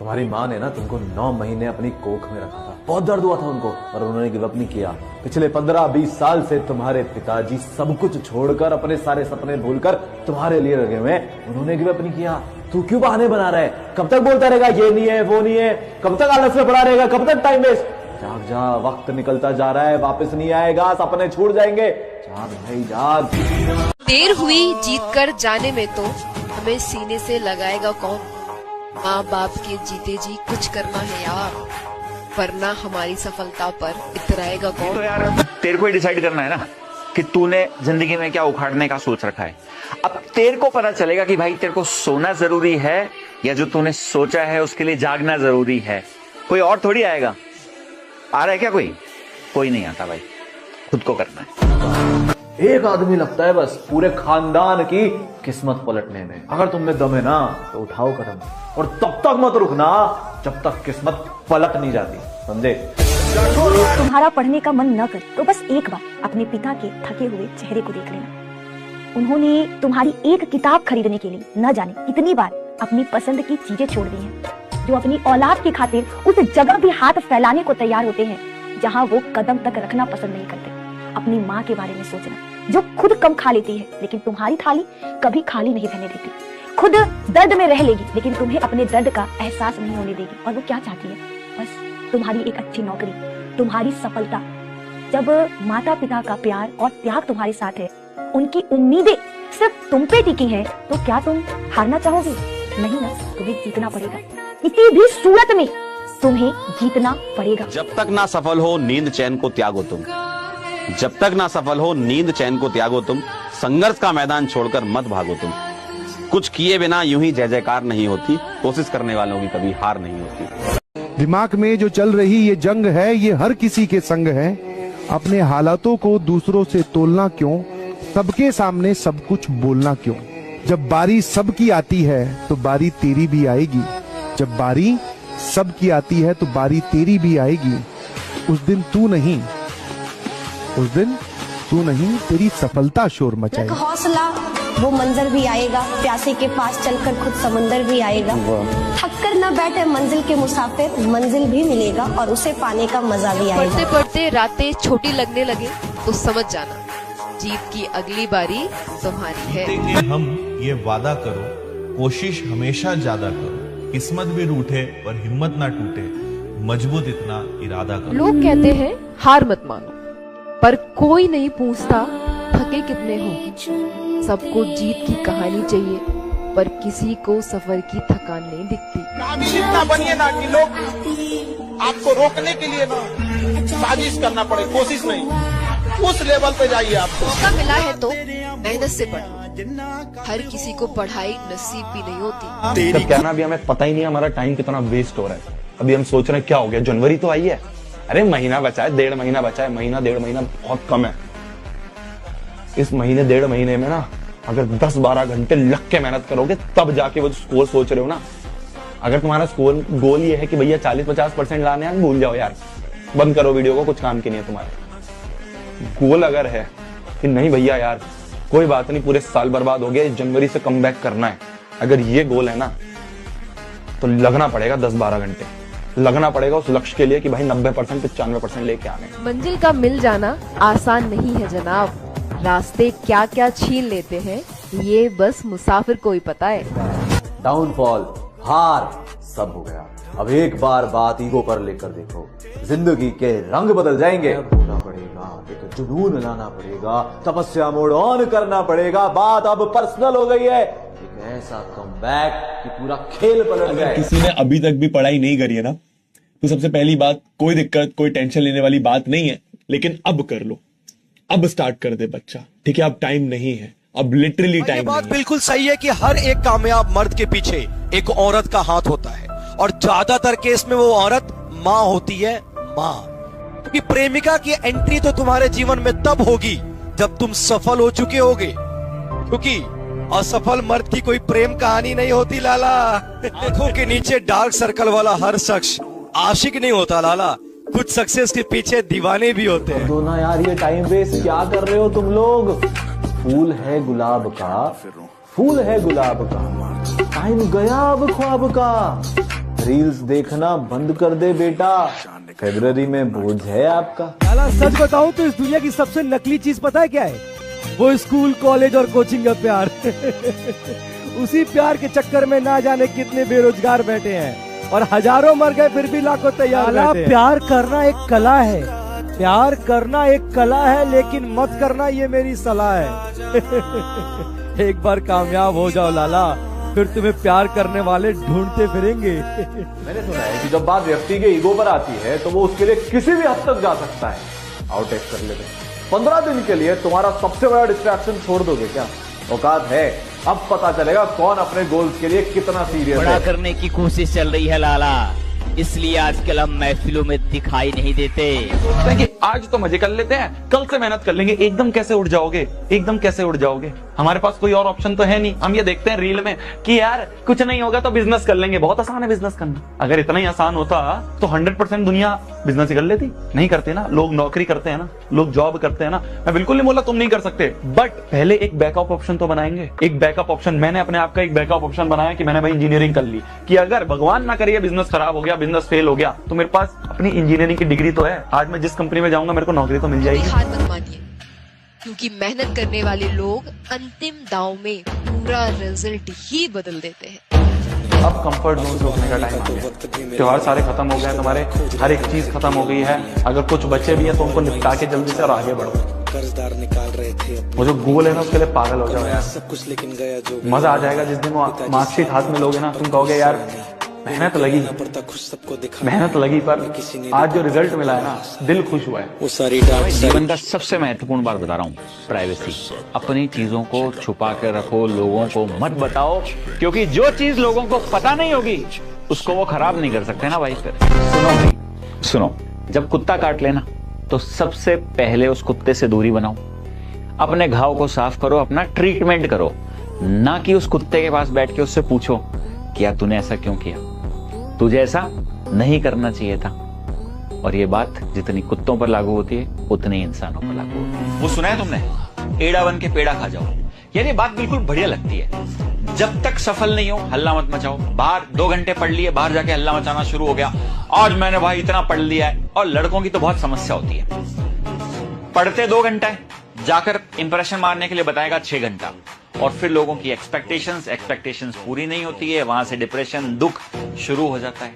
तुम्हारी माँ ने ना तुमको 9 महीने अपनी कोख में रखा था, बहुत दर्द हुआ था उनको, पर उन्होंने गिव अप नहीं किया। पिछले 15-20 साल से तुम्हारे पिताजी सब कुछ छोड़कर, अपने सारे सपने भूलकर तुम्हारे लिए लगे हुए हैं, उन्होंने गिव अप नहीं किया। तू क्यों बहाने बना रहा है? कब तक बोलता रहेगा ये नहीं है वो नहीं है? कब तक आलस में पड़ा रहेगा? कब तक टाइम वेस्ट? जाग जा, वक्त निकलता जा रहा है, वापस नहीं आएगा, सपने छूट जाएंगे। जाग भाई जाग। देर हुई जीत कर जाने में तो हमें सीने से लगाएगा कौन? माँ बाप के जीते जी कुछ करना है यार, वरना हमारी सफलता पर इतराएगा कौन? तो यार तेरे को ही डिसाइड करना है ना कि तूने जिंदगी में क्या उखाड़ने का सोच रखा है। अब तेरे को पता चलेगा कि भाई तेरे को सोना जरूरी है या जो तूने सोचा है उसके लिए जागना जरूरी है। कोई और थोड़ी आएगा। आ रहा है क्या कोई? कोई नहीं आता भाई, खुद को करना है। एक आदमी लगता है बस पूरे खानदान की किस्मत पलटने में। अगर तुम में दम है ना तो उठाओ कदम, और तब तक मत रुकना जब तक किस्मत पलट नहीं जाती, समझे? तुम्हारा पढ़ने का मन न करे तो बस एक बार अपने पिता के थके हुए चेहरे को देख लेना। उन्होंने तुम्हारी एक किताब खरीदने के लिए न जाने कितनी बार अपनी पसंद की चीजें छोड़ दी हैं। जो अपनी औलाद की खातिर उस जगह भी हाथ फैलाने को तैयार होते हैं जहां वो कदम तक रखना पसंद नहीं करते। अपनी माँ के बारे में सोचना, जो खुद कम खा लेती है लेकिन तुम्हारी थाली कभी खाली नहीं रहने देती। खुद दर्द में रह लेगी लेकिन तुम्हें अपने दर्द का एहसास नहीं होने देगी। और वो क्या चाहती है? बस तुम्हारी एक अच्छी नौकरी, तुम्हारी सफलता। जब माता पिता का प्यार और त्याग तुम्हारे साथ है, उनकी उम्मीदें सिर्फ तुम पे टिकी हैं, तो क्या तुम हारना चाहोगे? नहीं ना, तुम्हें जीतना पड़ेगा। किसी भी सूरत में तुम्हें जीतना पड़ेगा। जब तक ना सफल हो नींद चैन को त्यागो तुम, जब तक ना सफल हो नींद चैन को त्यागो तुम, संघर्ष का मैदान छोड़कर मत भागो तुम। कुछ किए बिना यूं ही जय जयकार नहीं होती, कोशिश करने वालों की कभी हार नहीं होती। दिमाग में जो चल रही ये जंग है, ये हर किसी के संग है। अपने हालातों को दूसरों से तोलना क्यों, सबके सामने सब कुछ बोलना क्यों। जब बारी सबकी आती है तो बारी तेरी भी आएगी। जब बारी सबकी आती है तो बारी तेरी भी आएगी। उस दिन तू नहीं, उस दिन तू नहीं, तेरी सफलता शोर मचाएगी। हौसला, वो मंजर भी आएगा, प्यासे के पास चलकर खुद समंदर भी आएगा। थक कर न बैठे मंजिल के मुसाफिर, मंजिल भी मिलेगा और उसे पाने का मजा भी आएगा। पढ़ते पढ़ते रातें छोटी लगने लगे तो समझ जाना, जीत की अगली बारी तुम्हारी है। हम ये वादा करो, कोशिश हमेशा ज्यादा करो, किस्मत भी रूठे पर हिम्मत ना टूटे, मजबूत इतना इरादा करो। लोग कहते हैं हार मत मानो, पर कोई नहीं पूछता थके कितने हो। सबको जीत की कहानी चाहिए, पर किसी को सफर की थकान नहीं दिखती। काबिल इतना बनिए ना कि लोग आपको रोकने के लिए ना साजिश करना पड़े, कोशिश नहीं, उस लेवल पे जाइए। आपको मौका मिला है तो मेहनत से पढ़ो। हर किसी को पढ़ाई नसीब भी नहीं होती। तब क्या ना, अभी हमें पता ही नहीं हमारा टाइम कितना वेस्ट हो रहा है। अभी हम सोच रहे हैं क्या हो गया, जनवरी तो आई है, अरे महीना बचा है, 1.5 महीना बचा है। महीना 1.5 महीना बहुत कम है। इस महीने 1.5 महीने में ना अगर 10-12 घंटे लग के मेहनत करोगे तब जाके वो स्कोर सोच रहे हो ना। अगर तुम्हारा स्कोर गोल ये है कि भैया 40-50% लाने हैं, भूल जाओ यार, बंद करो वीडियो को, कुछ काम की नहीं है तुम्हारे। गोल अगर है कि नहीं भैया यार कोई बात नहीं, पूरे साल बर्बाद हो गया, जनवरी से कम बैक करना है, अगर ये गोल है ना तो लगना पड़ेगा 10-12 घंटे, लगना पड़ेगा उस लक्ष्य के लिए कि भाई 90% 95% लेके आने। मंजिल का मिल जाना आसान नहीं है जनाब, रास्ते क्या क्या छीन लेते हैं ये बस मुसाफिर को ही पता है। डाउनफॉल, हार सब हो गया। अब एक बार बात ईगो पर लेकर देखो, जिंदगी के रंग बदल जाएंगे। होना पड़ेगा, ये तो जुनून लाना पड़ेगा, तपस्या मोड ऑन करना पड़ेगा। बात अब पर्सनल हो गई है, एक ऐसा कमबैक कि पूरा खेल पलट जाए। किसी ने अभी तक भी पढ़ाई नहीं करी है ना, तो सबसे पहली बात, कोई दिक्कत कोई टेंशन लेने वाली बात नहीं है, लेकिन अब कर लो, अब स्टार्ट कर दे बच्चा, ठीक है? अब टाइम नहीं है, अब लिटरली टाइम। बात बिल्कुल सही है कि हर एक कामयाब मर्द के पीछे एक औरत का हाथ होता है, और ज्यादातर केस में वो औरत माँ होती है, माँ। क्योंकि प्रेमिका की एंट्री तो तुम्हारे जीवन में तब होगी जब तुम सफल हो चुके होगे, क्योंकि असफल मर्द की कोई प्रेम कहानी नहीं होती लाला। आंखों के नीचे डार्क सर्कल वाला हर शख्स आशिक नहीं होता लाला, कुछ सक्सेस के पीछे दीवाने भी होते हैं। तो ना यार, ये टाइम वेस्ट क्या कर रहे हो तुम लोग? फूल है गुलाब का, फूल है गुलाब का, टाइम गया अब ख्वाब का। रील्स देखना बंद कर दे बेटा, फरवरी में बोझ है आपका। लाला सच बताऊं तो इस दुनिया की सबसे नकली चीज पता है क्या है? वो स्कूल, कॉलेज और कोचिंग का प्यार। उसी प्यार के चक्कर में ना जाने कितने बेरोजगार बैठे हैं और हजारों मर गए फिर भी लाखों तैयार बैठे हैं। प्यार करना एक कला है, प्यार करना एक कला है, लेकिन मत करना ये मेरी सलाह है। एक बार कामयाब हो जाओ लाला, फिर तुम्हें प्यार करने वाले ढूंढते फिरेंगे। मैंने सुना है कि जब बात व्यक्ति के ईगो पर आती है तो वो उसके लिए किसी भी हद तक जा सकता है। आउटेक कर लेते 15 दिन के लिए तुम्हारा सबसे बड़ा डिस्ट्रैक्शन छोड़ दोगे क्या? औकात है, अब पता चलेगा कौन अपने गोल्स के लिए कितना सीरियस है। बड़ा करने की कोशिश चल रही है लाला, इसलिए आजकल हम महफिलों में दिखाई नहीं देते। सोचते हैं कि आज तो मजे कर लेते हैं, कल से मेहनत कर लेंगे। एकदम कैसे उठ जाओगे, एकदम कैसे उठ जाओगे? हमारे पास कोई और ऑप्शन तो है नहीं। हम ये देखते हैं रील में कि यार कुछ नहीं होगा तो बिजनेस कर लेंगे, बहुत आसान है बिजनेस करना। अगर इतना ही आसान होता तो 100% दुनिया बिजनेस ही कर लेती। नहीं करते ना, लोग नौकरी करते हैं ना, लोग जॉब करते हैं ना। मैं बिल्कुल नहीं बोला तुम नहीं कर सकते, बट पहले एक बैकअप ऑप्शन तो बनाएंगे। एक बैकअप ऑप्शन, मैंने अपने आप का एक बैकअप ऑप्शन बनाया कि मैंने भाई इंजीनियरिंग कर ली, कि अगर भगवान ना करिए बिजनेस खराब हो गया, बिजनेस फेल हो गया, तो मेरे पास अपनी इंजीनियरिंग की डिग्री तो है। आज मैं जिस कंपनी में जाऊंगा मेरे को नौकरी तो मिल जाएगी। हार मत मानिए, क्योंकि मेहनत करने वाले लोग अंतिम दांव में पूरा रिजल्ट ही बदल देते हैं। अब कंफर्ट जोन से उठने का टाइम आ गया। त्योहार सारे खत्म हो गए, तुम्हारे हर एक चीज खत्म हो गई है। अगर कुछ बच्चे भी हैं तो उनको निपटा के जल्दी से और आगे बढ़ो। कर्जदार निकाल रहे थे, वो जो गोल है ना उसके लिए पागल हो जाओ यार। सब कुछ लेकिन गया जो मजा आ जाएगा जिस दिन वो मार्कशीट हाथ में लोगे ना, तुम कहोगे यार मेहनत लगी, मेहनत लगी, पर आज जो रिजल्ट मिला है ना, दिल खुश हुआ है। वो सारी जीवन का सबसे महत्वपूर्ण बात बता रहा हूँ, प्राइवेसी। अपनी चीजों को छुपा के रखो, लोगों को मत बताओ, क्योंकि जो चीज लोगों को पता नहीं होगी उसको वो खराब नहीं कर सकते ना भाई। फिर सुनो भाई, सुनो, जब कुत्ता काट लेना तो सबसे पहले उस कुत्ते से दूरी बनाओ, अपने घाव को साफ करो, अपना ट्रीटमेंट करो, ना कि उस कुत्ते के पास बैठ के उससे पूछो क्या तूने ऐसा क्यों किया, तुझे ऐसा नहीं करना चाहिए था। और ये बात जितनी कुत्तों पर लागू होती है उतनी इंसानों पर लागू होती है। वो सुना है तुमने, एड़ा बन के पेड़ा खा जाओ? यार ये बात बिल्कुल बढ़िया लगती है। जब तक सफल नहीं हो हल्ला मत मचाओ। बाहर 2 घंटे पढ़ लिए, बाहर जाके हल्ला मचाना शुरू हो गया, आज मैंने भाई इतना पढ़ लिया है। और लड़कों की तो बहुत समस्या होती है, पढ़ते 2 घंटा, जाकर इंप्रेशन मारने के लिए बताएगा 6 घंटा, और फिर लोगों की एक्सपेक्टेशंस पूरी नहीं होती है, वहां से डिप्रेशन, दुख शुरू हो जाता है।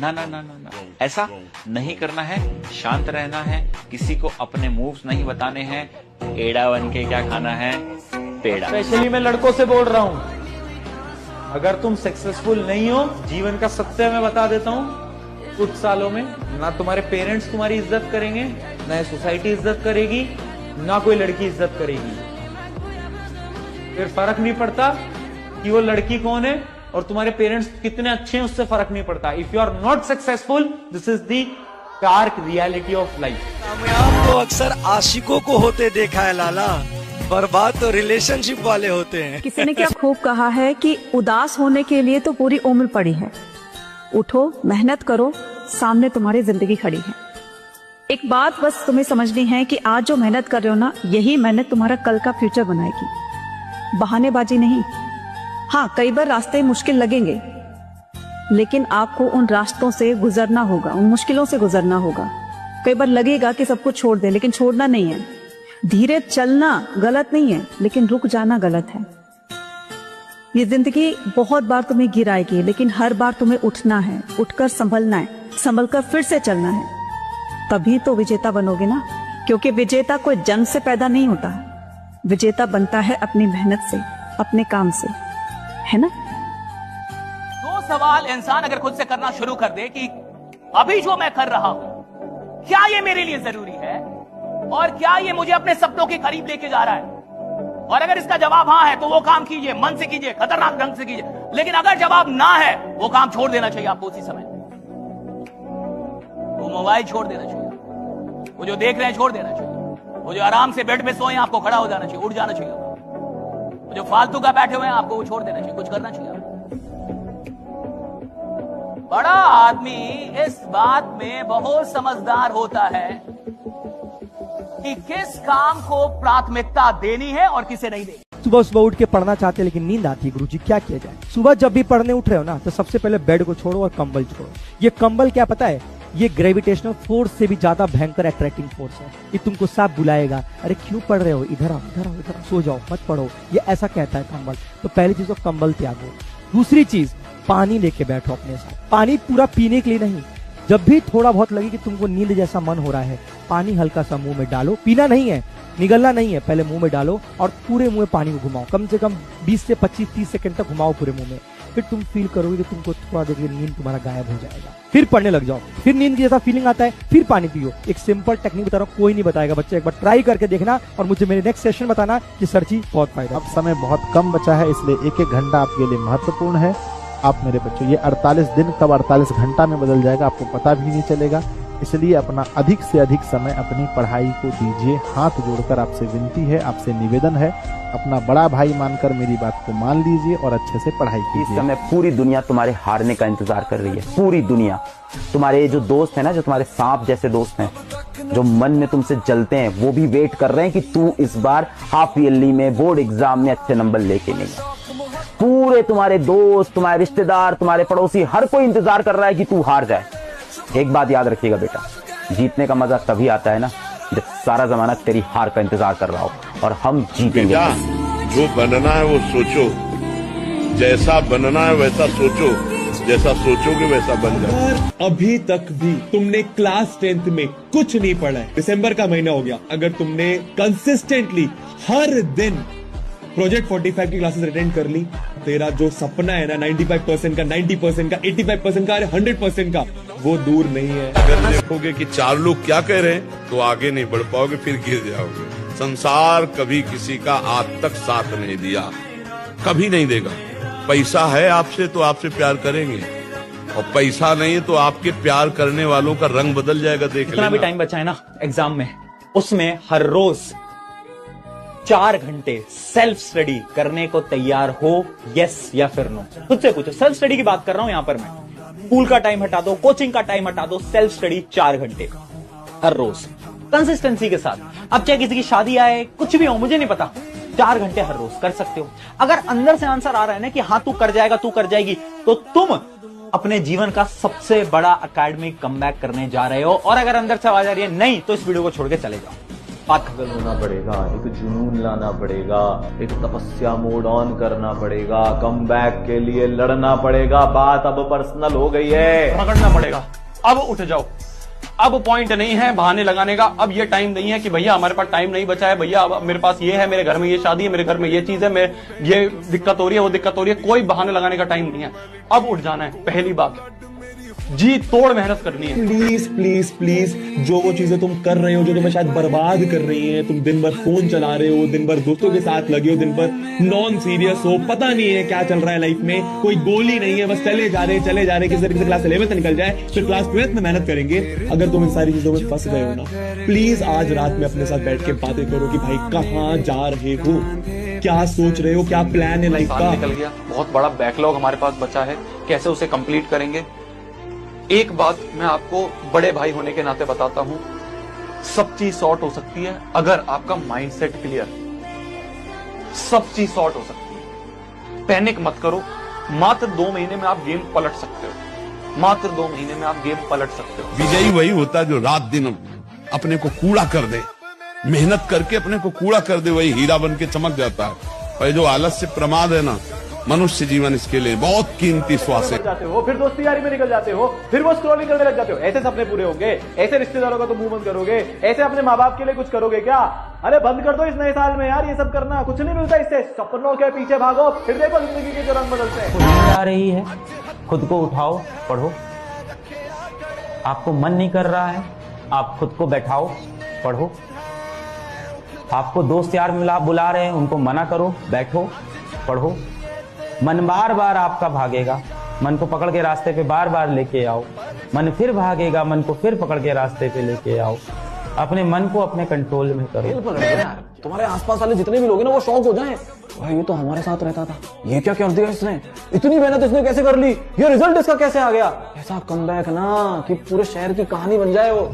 ना ना ना ना ना, ऐसा नहीं करना है, शांत रहना है, किसी को अपने मूव्स नहीं बताने हैं, एड़ा बन के क्या खाना है, पेड़ा। स्पेशली मैं लड़कों से बोल रहा हूँ, अगर तुम सक्सेसफुल नहीं हो, जीवन का सत्य मैं बता देता हूँ, कुछ सालों में ना तुम्हारे पेरेंट्स तुम्हारी इज्जत करेंगे, ना सोसाइटी इज्जत करेगी, ना कोई लड़की इज्जत करेगी। फिर फर्क नहीं पड़ता कि वो लड़की कौन है और तुम्हारे पेरेंट्स कितने अच्छे हैं, उससे फर्क नहीं पड़ता। If you are not successful, this is the dark reality of life. कामयाब तो अक्सर आशिकों को होते देखा है लाला, बर्बाद तो रिलेशनशिप वाले होते हैं। किसी ने क्या खूब कहा है कि उदास होने के लिए तो पूरी उम्र पड़ी है, उठो, मेहनत करो, सामने तुम्हारी जिंदगी खड़ी है। एक बात बस तुम्हें समझनी है कि आज जो मेहनत कर रहे हो ना, यही मेहनत तुम्हारा कल का फ्यूचर बनाएगी, बहानेबाजी नहीं। हाँ, कई बार रास्ते मुश्किल लगेंगे, लेकिन आपको उन रास्तों से गुजरना होगा, उन मुश्किलों से गुजरना होगा। कई बार लगेगा कि सब कुछ छोड़ दे, लेकिन छोड़ना नहीं है। धीरे चलना गलत नहीं है, लेकिन रुक जाना गलत है। ये जिंदगी बहुत बार तुम्हें गिराएगी, लेकिन हर बार तुम्हें उठना है, उठकर संभलना है, संभलकर फिर से चलना है, तभी तो विजेता बनोगे ना। क्योंकि विजेता कोई जन्म से पैदा नहीं होता है, विजेता बनता है अपनी मेहनत से, अपने काम से, है ना। 2 सवाल इंसान अगर खुद से करना शुरू कर दे कि अभी जो मैं कर रहा हूं, क्या ये मेरे लिए जरूरी है और क्या ये मुझे अपने सपनों के करीब लेके जा रहा है। और अगर इसका जवाब हाँ है तो वो काम कीजिए, मन से कीजिए, खतरनाक ढंग से कीजिए। लेकिन अगर जवाब ना है, वो काम छोड़ देना चाहिए आपको उसी समय। वो मोबाइल छोड़ देना चाहिए, वो जो देख रहे हैं छोड़ देना चाहिए, वो जो आराम से बेड पे सोए आपको खड़ा हो जाना चाहिए, उठ जाना चाहिए, वो जो फालतू का बैठे हुए हैं आपको वो छोड़ देना चाहिए, कुछ करना चाहिए। बड़ा आदमी इस बात में बहुत समझदार होता है कि किस काम को प्राथमिकता देनी है और किसे नहीं देनी। सुबह सुबह उठ के पढ़ना चाहते हैं लेकिन नींद आती है, गुरुजी क्या किया जाए? सुबह जब भी पढ़ने उठ रहे हो ना तो सबसे पहले बेड को छोड़ो और कंबल छोड़ो। ये कंबल क्या पता है, ये ग्रेविटेशनल फोर्स से भी ज्यादा भयंकर अट्रैक्टिंग फोर्स है। ये तुमको साफ बुलाएगा, अरे क्यों पढ़ रहे हो, इधर आओ इधर आओ इधर आओ, सो जाओ मत पढ़ो, ये ऐसा कहता है कंबल। तो पहली चीज तो कंबल त्यागो। दूसरी चीज, पानी लेके बैठो अपने साथ। पानी पूरा पीने के लिए नहीं, जब भी थोड़ा बहुत लगे कि तुमको नींद जैसा मन हो रहा है, पानी हल्का सा मुंह में डालो। पीना नहीं है, निगलना नहीं है, पहले मुंह में डालो और पूरे मुंह में पानी को घुमाओ। कम से कम 20 से 25-30 सेकंड तक घुमाओ पूरे मुंह में। फिर तुम फील करोगे कि तुमको थोड़ा देर नींद तुम्हारा गायब हो जाएगा। फिर पढ़ने लग जाओ, फिर नींद की जैसा फीलिंग आता है, फिर पानी पियो। एक सिंपल टेक्निक बता रहा हूँ, कोई नहीं बताएगा बच्चे, एक बार ट्राई करके देखना और मुझे मेरे नेक्स्ट सेशन बताना कि सर जी बहुत फायदा। अब समय बहुत कम बचा है, इसलिए एक एक घंटा आपके लिए महत्वपूर्ण है। आप मेरे बच्चों, ये 48 दिन कब 48 घंटा में बदल जाएगा आपको पता भी नहीं चलेगा। इसलिए अपना अधिक से अधिक समय अपनी पढ़ाई को दीजिए। हाथ जोड़कर आपसे विनती है, आपसे निवेदन है, अपना बड़ा भाई मानकर मेरी बात को मान लीजिए और अच्छे से पढ़ाई कीजिए। इस समय पूरी दुनिया तुम्हारे हारने का इंतजार कर रही है, पूरी दुनिया। तुम्हारे जो दोस्त है ना, जो तुम्हारे सांप जैसे दोस्त हैं, जो मन में तुमसे जलते हैं, वो भी वेट कर रहे हैं कि तू इस बार हाफ ईयरली में, बोर्ड एग्जाम में अच्छे नंबर लेके नहीं। पूरे तुम्हारे दोस्त, तुम्हारे रिश्तेदार, तुम्हारे पड़ोसी, हर कोई इंतजार कर रहा है कि तू हार जाए। एक बात याद रखिएगा बेटा, जीतने का मजा तभी आता है ना जब सारा जमाना तेरी हार का इंतजार कर रहा हो, और हम जीतेंगे। जो बनना है वो सोचो, जैसा बनना है वैसा सोचो, जैसा सोचोगे वैसा बन जाओ। अभी तक भी तुमने क्लास 10th में कुछ नहीं पढ़ा है, दिसंबर का महीना हो गया, अगर तुमने कंसिस्टेंटली हर दिन प्रोजेक्ट 45 की क्लासेस अटेंड कर ली, तेरा जो सपना है ना 95% का, 90% का, 85% का, 100% का, वो दूर नहीं है। अगर देखोगे कि 4 लोग क्या कह रहे हैं तो आगे नहीं बढ़ पाओगे, फिर गिर जाओगे। संसार कभी किसी का आज तक साथ नहीं दिया, कभी नहीं देगा। पैसा है आपसे तो आपसे प्यार करेंगे, और पैसा नहीं तो आपके प्यार करने वालों का रंग बदल जाएगा। देख लेना। जितना भी टाइम बचा है ना एग्जाम में, उसमें हर रोज 4 घंटे सेल्फ स्टडी करने को तैयार हो, यस या फिर नो? खुद से पूछो। सेल्फ स्टडी की बात कर रहा हूं यहां पर मैं। स्कूल का टाइम हटा दो, कोचिंग का टाइम हटा दो, सेल्फ स्टडी 4 घंटे हर रोज कंसिस्टेंसी के साथ। अब चाहे किसी की शादी आए, कुछ भी हो, मुझे नहीं पता, 4 घंटे हर रोज कर सकते हो। अगर अंदर से आंसर आ रहा है ना कि हाँ तू कर जाएगा, तू कर जाएगी, तो तुम अपने जीवन का सबसे बड़ा एकेडमिक कमबैक करने जा रहे हो। और अगर अंदर से आवाज आ रही है नहीं, तो इस वीडियो को छोड़ के चले जाओ। पागल होना पड़ेगा, एक जुनून लाना पड़ेगा, एक तपस्या मोड ऑन करना पड़ेगा, कमबैक के लिए लड़ना पड़ेगा। बात अब पर्सनल हो गई है, पकड़ना पड़ेगा। अब उठ जाओ, अब पॉइंट नहीं है बहाने लगाने का। अब ये टाइम नहीं है कि भैया हमारे पास टाइम नहीं बचा है, भैया अब मेरे पास ये है, मेरे घर में ये शादी है, मेरे घर में ये चीज है, मेरे ये दिक्कत हो रही है, वो दिक्कत हो रही है। कोई बहाने लगाने का टाइम नहीं है, अब उठ जाना है। पहली बात, जी तोड़ मेहनत करनी है। प्लीज प्लीज प्लीज, जो वो चीजें तुम कर रहे हो जो तुम्हें शायद बर्बाद कर रही हैं, तुम दिन भर फोन चला रहे हो, दिन भर दोस्तों के साथ लगे हो, दिन भर नॉन सीरियस हो, पता नहीं है क्या चल रहा है लाइफ में, कोई गोल ही नहीं है, बस चले जा रहे किसी तरीके से क्लास 11th निकल जाए, फिर क्लास 12th में मेहनत करेंगे। अगर तुम इन सारी चीजों में फंस गए हो ना, प्लीज आज रात में अपने साथ बैठ के बातें करो कि भाई कहाँ जा रहे हो, क्या सोच रहे हो, क्या प्लान है लाइफ का। निकल गया, बहुत बड़ा बैकलॉग हमारे पास बचा है, कैसे उसे कंप्लीट करेंगे। एक बात मैं आपको बड़े भाई होने के नाते बताता हूं, सब चीज सॉर्ट हो सकती है अगर आपका माइंडसेट क्लियर। सब चीज सॉर्ट हो सकती है, पैनिक मत करो। मात्र 2 महीने में आप गेम पलट सकते हो, मात्र 2 महीने में आप गेम पलट सकते हो। विजयी वही होता है जो रात दिन अपने को कूड़ा कर दे, मेहनत करके अपने को कूड़ा कर दे, वही हीरा बन के चमक जाता है। और जो आलस्य प्रमाद है ना, मनुष्य जीवन इसके लिए बहुत कीमती श्वास है। जाते हो, फिर दोस्ती यारी में निकल जाते हो, फिर वो स्क्रॉलिंग करने लग जाते हो। ऐसे सपने पूरे होंगे, ऐसे रिश्तेदारों का तो मुंह बंद करोगे, ऐसे अपने माँ बाप के लिए कुछ करोगे क्या? अरे बंद कर दो इस नए साल में यार, ये सब करना कुछ नहीं मिलता इससे। सपनों के पीछे भागो, फिर देखो जिंदगी के जो रंग बदलते हैं। आ रही है, खुद को उठाओ, पढ़ो। आपको मन नहीं कर रहा है, आप खुद को बैठाओ, पढ़ो। आपको दोस्त यार बुला रहे हैं, उनको मना करो, बैठो, पढ़ो। मन बार बार आपका भागेगा, मन को पकड़ के रास्ते पे बार बार लेके आओ। मन फिर भागेगा, मन को फिर पकड़ के रास्ते पे लेके आओ। अपने मन को अपने कंट्रोल में करो। तुम्हारे आसपास वाले जितने भी लोग हैं ना, वो शौक हो जाएं, भाई ये तो हमारे साथ रहता था, ये क्या कर दिया इसने, इतनी मेहनत इसने कैसे कर ली, ये रिजल्ट इसका कैसे आ गया। ऐसा कमबैक ना कि पूरे शहर की कहानी बन जाए वो।